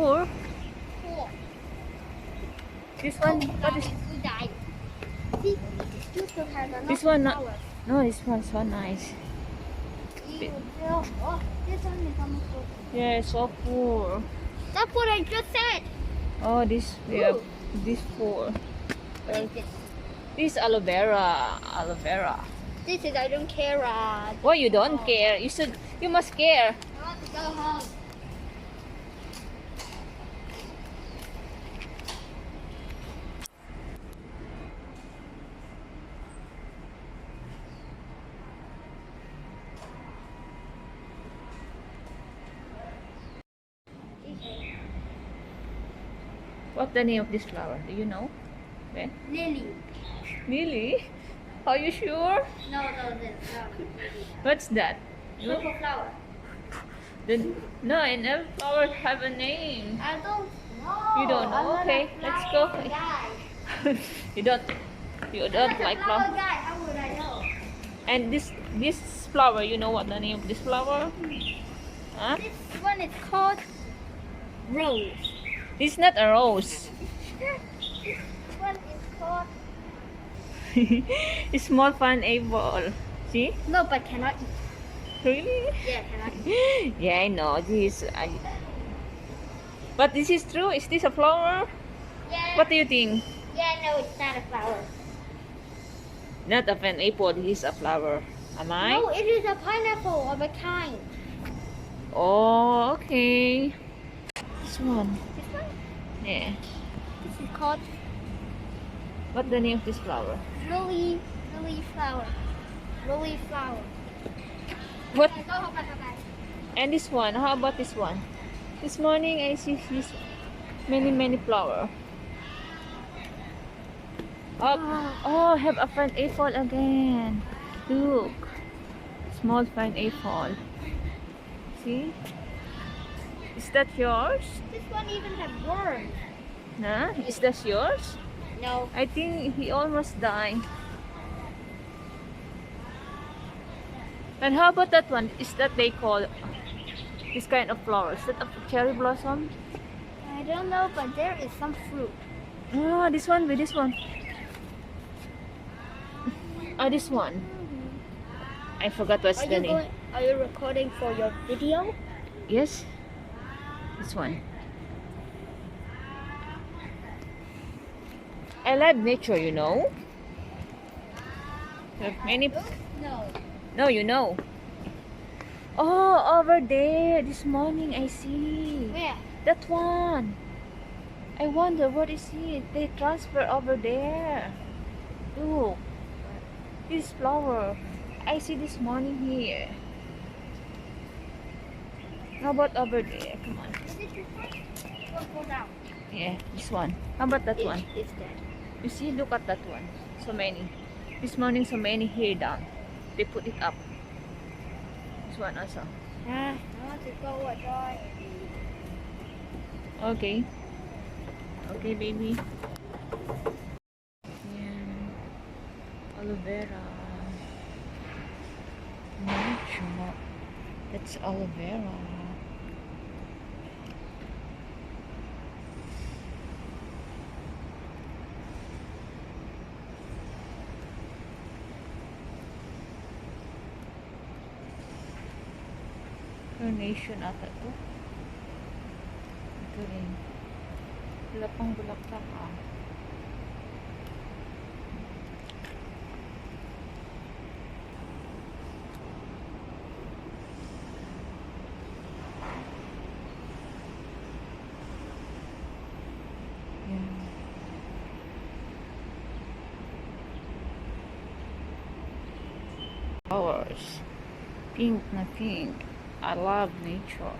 sure. Four. This one, what is Who died? See, you still have a lot this one? of Not, flowers. no, this one's so nice. Oh, this one is almost full. Yeah, so poor. That's what I just said. Oh, this we have Ooh. this four. What is this? This aloe vera, aloe vera. This is I don't care. Why you don't care? You must care. I want to go home. What's the name of this flower? Do you know? Ben? Lily. Really? Are you sure? No, this. No. What's that? Purple flower. Then no, and every flower have a name. I don't know. You don't know? Okay, let's go. you don't like flower flower. guy. How would I know? And this flower, you know what the name of this flower? Huh? This one is called rose. This is not a rose. This one is called. It's small fun apple. See? No, but cannot eat. Really? Yeah, cannot eat. Yeah, I know this. But this is true. Is this a flower? Yeah. What do you think? Yeah, no, it's not a flower. Not a fun apple. This is a flower. Am I? No, it is a pineapple of a kind. Oh, okay. This one. This one? Yeah. This is called What's the name of this flower? lily flower. Lily flower. What? Okay, go home, bye. And this one. How about this one? This morning I see this many flower. Oh, have a fine apple again. Look. Small fine apple. See? Is that yours? This one even has worms. Nah? Is that yours? No. I think he almost died. And how about that one? Is that they call this kind of flower? Is that a cherry blossom? I don't know, but there is some fruit. Oh, this one with this one. Oh, this one. I forgot what's the name. Are you recording for your video? Yes? This one. I love nature, you know. There are many. No. No, you know. Oh, over there. This morning I see. Where? That one. I wonder what is it? They transfer over there. Look. This flower. I see this morning here. How about over there? Come on. Is it this one? Go down. Yeah, this one. How about that one? It's that. You see, look at that one. So many. This morning, so many here down. They put it up. This one also. I want to go enjoy. Okay. Okay, baby. Yan. Aloe vera. Nature. That's aloe vera. Carnation ata to. Ito rin. Wala pang bulaklak ah. Yan. Flowers. Pink na pink. I love nature.